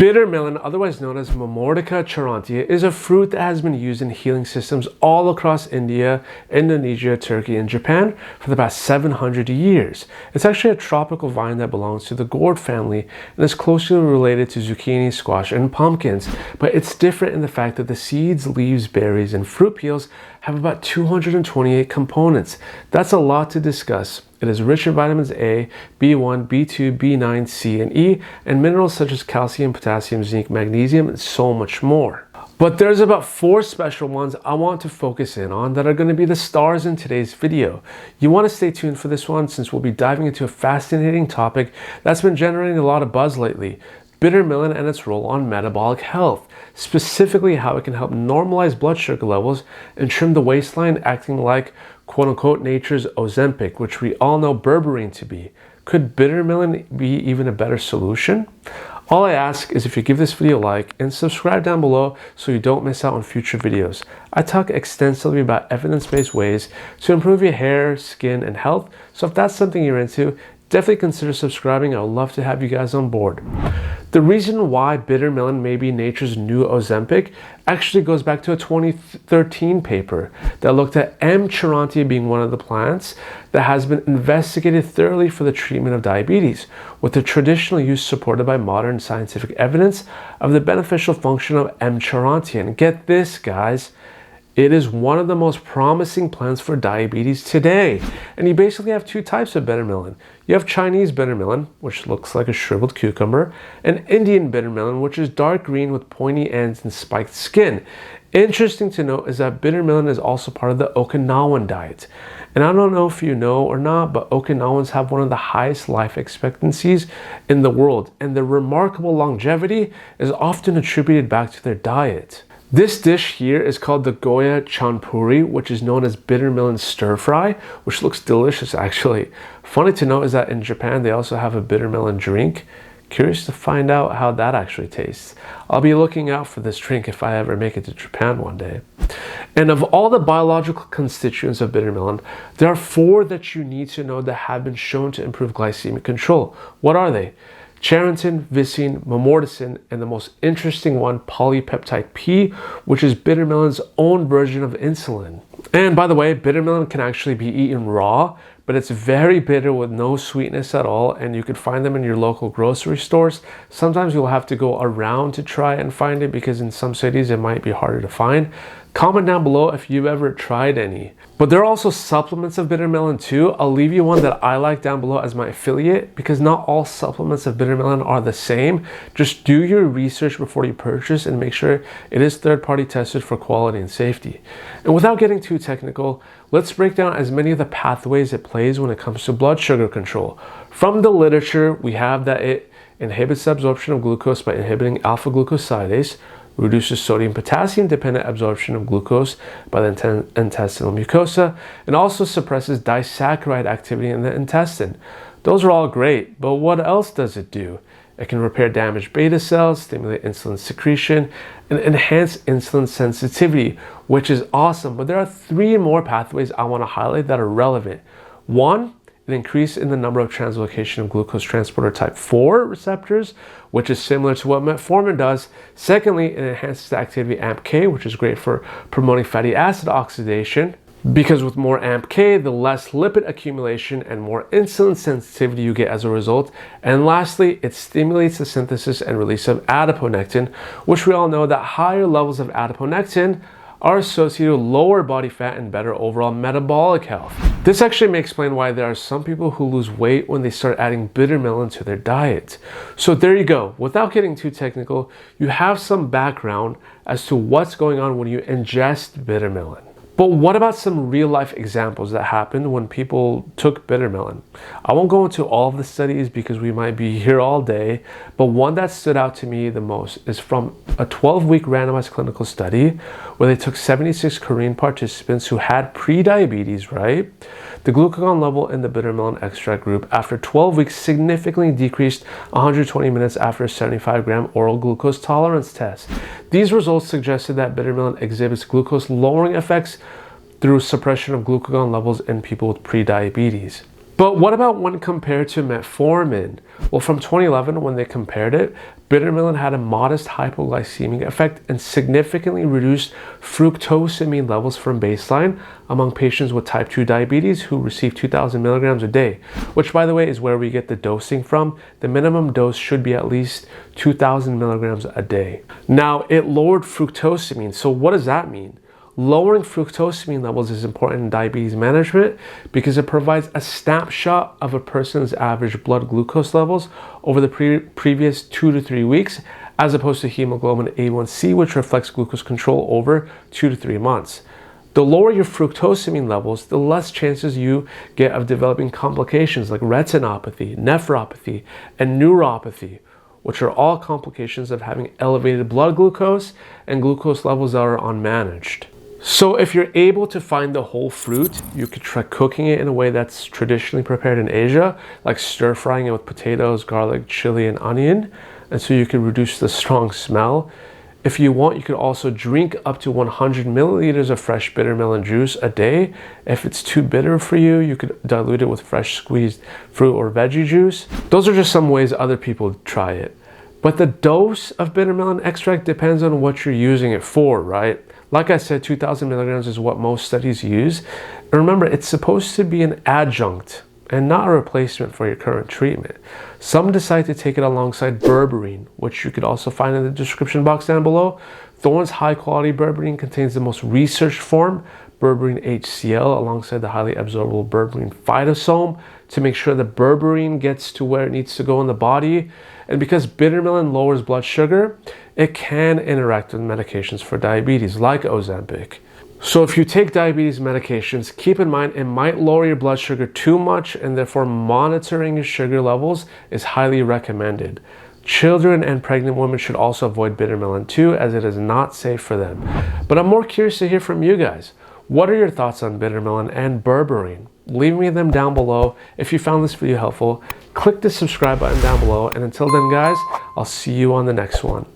Bitter melon, otherwise known as Momordica charantia, is a fruit that has been used in healing systems all across India, Indonesia, Turkey, and Japan for the past 700 years. It's actually a tropical vine that belongs to the gourd family and is closely related to zucchini, squash, and pumpkins. But it's different in the fact that the seeds, leaves, berries, and fruit peels have about 228 components. That's a lot to discuss. It is rich in vitamins A, B1, B2, B9, C, and E, and minerals such as calcium, potassium, zinc, magnesium, and so much more. But there's about 4 special ones I want to focus in on that are going to be the stars in today's video. You want to stay tuned for this one since we'll be diving into a fascinating topic that's been generating a lot of buzz lately. Bitter melon and its role on metabolic health, specifically how it can help normalize blood sugar levels and trim the waistline, acting like quote-unquote nature's Ozempic, which we all know Berberine to be. Could bitter melon be even a better solution? All I ask is if you give this video a like and subscribe down below so you don't miss out on future videos. I talk extensively about evidence-based ways to improve your hair, skin, and health, so if that's something you're into, definitely consider subscribing. I would love to have you guys on board. The reason why bitter melon may be nature's new Ozempic actually goes back to a 2013 paper that looked at M. charantia being one of the plants that has been investigated thoroughly for the treatment of diabetes, with the traditional use supported by modern scientific evidence of the beneficial function of M. charantia. And get this, guys, it is one of the most promising plants for diabetes today. And you basically have 2 types of bitter melon. You have Chinese bitter melon, which looks like a shriveled cucumber, and Indian bitter melon, which is dark green with pointy ends and spiked skin. Interesting to note is that bitter melon is also part of the Okinawan diet. And I don't know if you know or not, but Okinawans have one of the highest life expectancies in the world, and their remarkable longevity is often attributed back to their diet. This dish here is called the Goya chanpuri, which is known as bitter melon stir fry, which looks delicious actually. Funny to note is that in Japan they also have a bitter melon drink. Curious to find out how that actually tastes. I'll be looking out for this drink if I ever make it to Japan one day. And of all the biological constituents of bitter melon, there are 4 that you need to know that have been shown to improve glycemic control. What are they? Charantin, vicine, momordica, and the most interesting one, polypeptide-p, which is bitter melon's own version of insulin. And by the way, bitter melon can actually be eaten raw, but it's very bitter with no sweetness at all, and you can find them in your local grocery stores. Sometimes you'll have to go around to try and find it because in some cities it might be harder to find. Comment down below if you've ever tried any. But there are also supplements of bitter melon too. I'll leave you one that I like down below as my affiliate because not all supplements of bitter melon are the same. Just do your research before you purchase and make sure it is third-party tested for quality and safety. And without getting too technical, let's break down as many of the pathways it plays when it comes to blood sugar control. From the literature, we have that it inhibits the absorption of glucose by inhibiting alpha-glucosidase, reduces sodium-potassium dependent absorption of glucose by the intestinal mucosa, and also suppresses disaccharide activity in the intestine. Those are all great, but what else does it do? It can repair damaged beta cells, stimulate insulin secretion, and enhance insulin sensitivity, which is awesome. But there are 3 more pathways I want to highlight that are relevant. 1, an increase in the number of translocation of glucose transporter type 4 receptors, which is similar to what metformin does. Secondly, it enhances the activity of AMPK, which is great for promoting fatty acid oxidation, because with more AMPK, the less lipid accumulation and more insulin sensitivity you get as a result. And lastly, it stimulates the synthesis and release of adiponectin, which we all know that higher levels of adiponectin are associated with lower body fat and better overall metabolic health. This actually may explain why there are some people who lose weight when they start adding bitter melon to their diet. So there you go. Without getting too technical, you have some background as to what's going on when you ingest bitter melon. But what about some real life examples that happened when people took bitter melon? I won't go into all of the studies because we might be here all day, but one that stood out to me the most is from a 12-week randomized clinical study where they took 76 Korean participants who had pre-diabetes, right? The glucagon level in the bitter melon extract group after 12 weeks significantly decreased 120 minutes after a 75-gram oral glucose tolerance test. These results suggested that bitter melon exhibits glucose lowering effects through suppression of glucagon levels in people with pre-diabetes. But what about when compared to metformin? Well, from 2011, when they compared it, Bitter melon had a modest hypoglycemic effect and significantly reduced fructosamine levels from baseline among patients with type 2 diabetes who received 2,000 milligrams a day, which, by the way, is where we get the dosing from. The minimum dose should be at least 2,000 milligrams a day. Now, it lowered fructosamine. So what does that mean? Lowering fructosamine levels is important in diabetes management because it provides a snapshot of a person's average blood glucose levels over the previous 2 to 3 weeks, as opposed to hemoglobin A1C, which reflects glucose control over 2 to 3 months. The lower your fructosamine levels, the less chances you get of developing complications like retinopathy, nephropathy, and neuropathy, which are all complications of having elevated blood glucose and glucose levels that are unmanaged. So if you're able to find the whole fruit, you could try cooking it in a way that's traditionally prepared in Asia, like stir frying it with potatoes, garlic, chili, and onion, and so you can reduce the strong smell. If you want, you could also drink up to 100 milliliters of fresh bitter melon juice a day. If it's too bitter for you, you could dilute it with fresh squeezed fruit or veggie juice. Those are just some ways other people try it. But the dose of bitter melon extract depends on what you're using it for, right? Like I said, 2,000 milligrams is what most studies use. And remember, it's supposed to be an adjunct and not a replacement for your current treatment. Some decide to take it alongside berberine, which you could also find in the description box down below. Thorne's high-quality berberine contains the most researched form, berberine HCl, alongside the highly absorbable berberine phytosome to make sure the berberine gets to where it needs to go in the body. And because bitter melon lowers blood sugar, it can interact with medications for diabetes, like Ozempic. So if you take diabetes medications, keep in mind it might lower your blood sugar too much, and therefore monitoring your sugar levels is highly recommended. Children and pregnant women should also avoid bitter melon too, as it is not safe for them. But I'm more curious to hear from you guys. What are your thoughts on bitter melon and berberine? Leave me them down below. If you found this video helpful, click the subscribe button down below. And until then, guys, I'll see you on the next one.